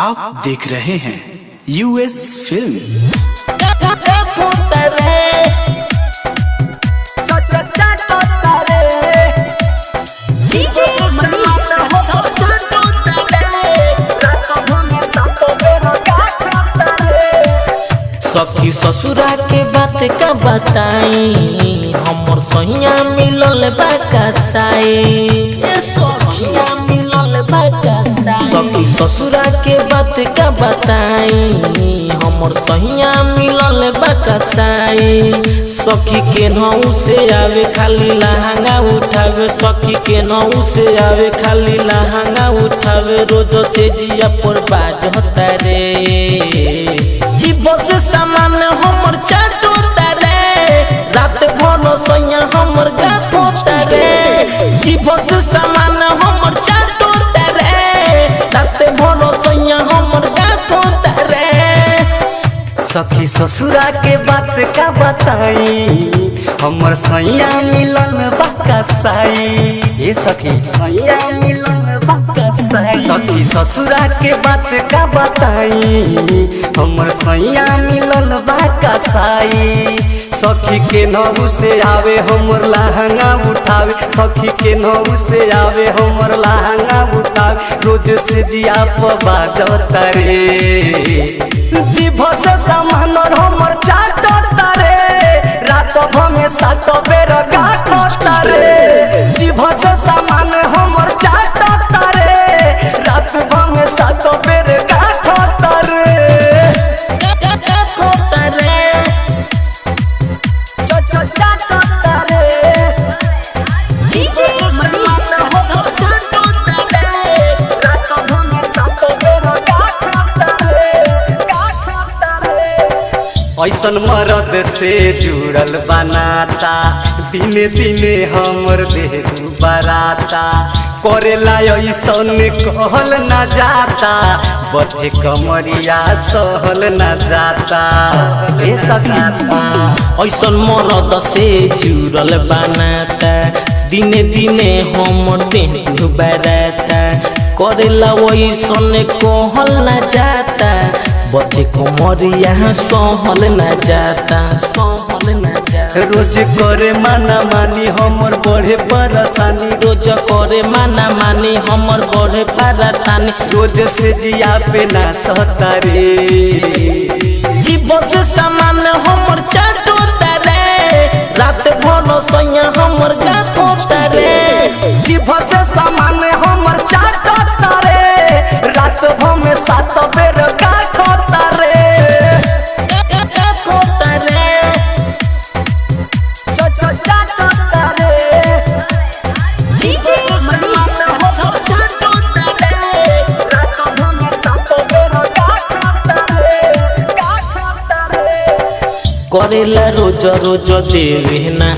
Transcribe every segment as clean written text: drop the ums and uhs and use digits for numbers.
आप देख रहे हैं यूएस फिल्म। सखी ससुरा के बात का बताई, हमर सहिया मिलल बा कसाई। सखिया मिलल बा कसाई। सखी ससुरा के बात का बताई, हमर सहिया मिलल बा कसाई। सखी के नौ से आवे खाली लहंगा उठावे, सखी के नौ से आवे खाली लहंगा उठावे। रोज से जिया पर बाजता रे, जीव से सामान हमर चाटो तारे। रात भर सैया हमर गाथो तारे, जीव से सामान हमर चाटो तारे। रात भर सैया हमर गाथो तारे। सखी ससुरा के बात का बताई, हमर सैया मिलन बा कसाई। ये सखी सैया मिलन बा कसाई। सखी ससुरा के बात का बताई, हमर सैया मिलन बा कसाई। सखी के नौ से आवे हमर लहंगा उठावे, सखी के नौ से आवे हमर लहंगा उठावे। रोज से जिया पर बाजता रे, जीभ से सामान हमर चाटो तारे। रात भर में 7 बेर गाठो तारे, जीभ से सामान हमर चाटो तारे। रात भर में 7 बेर गाठो तारे। चाटो तारे। ऐसन मरद से जुड़ल बनाता, दिने दिने हमर देह बराता। करेला ऐसन कहल न जाता, बथे कमरिया सहल न जाता। ऐसन मरद से जुड़ल बनाता, दिने दिने हमर देह बराता। करेला ऐसन कहल न जाता, बथे कमरिया सहल न जाता, सहल न जाता। रोज करे माना मानी हमर बढ़े परेशानी, रोज करे माना मानी हमर बढ़े परेशानी। रोज से जिया पे ना सहता रे, जीव से सामान हमर चाटो तारे। रात भर सैया हमर गाथो तारे, जीभ से सामान हमर चाटो तारे। रात भर में 7 बेर गाठो तारे। गाथो तारे। चाटो तारे। करेला रोज रोज देवे ना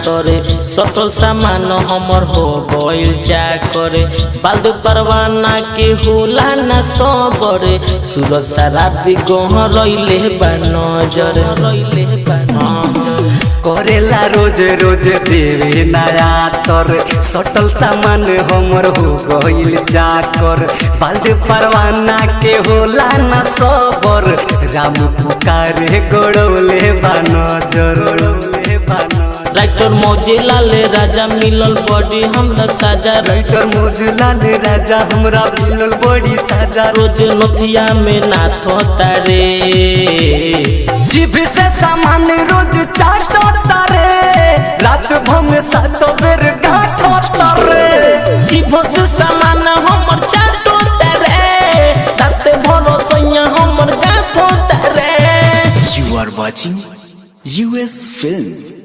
तोरे, सटल सामान हमर हो गइल जा करे। बालू परवाना के होला ना सबरे, सूरज शराबी गहरइले बा नजर, रइले बा नजर। करेला रोज रोज देवे नया तर, सटल सामान हमर हो गइल जा कर। बालू परवाना के होला ना सबर, राम पुकारे गड़ौले बानजर। राइटर मौजिलाल राजा मिलल बड़ी हमरा साजा। राइटर मौजिलाल राजा हमरा मिलल बड़ी साजा। रोज नथिया में नाथो तारे, जीभ से सामान रोज चाटो तारे। रात भर में 7 बेर गाठो तारे, जीभ से सामान हमर चाटो तारे। रात भर सैया हमर गाथो तारे। You are watching US Film।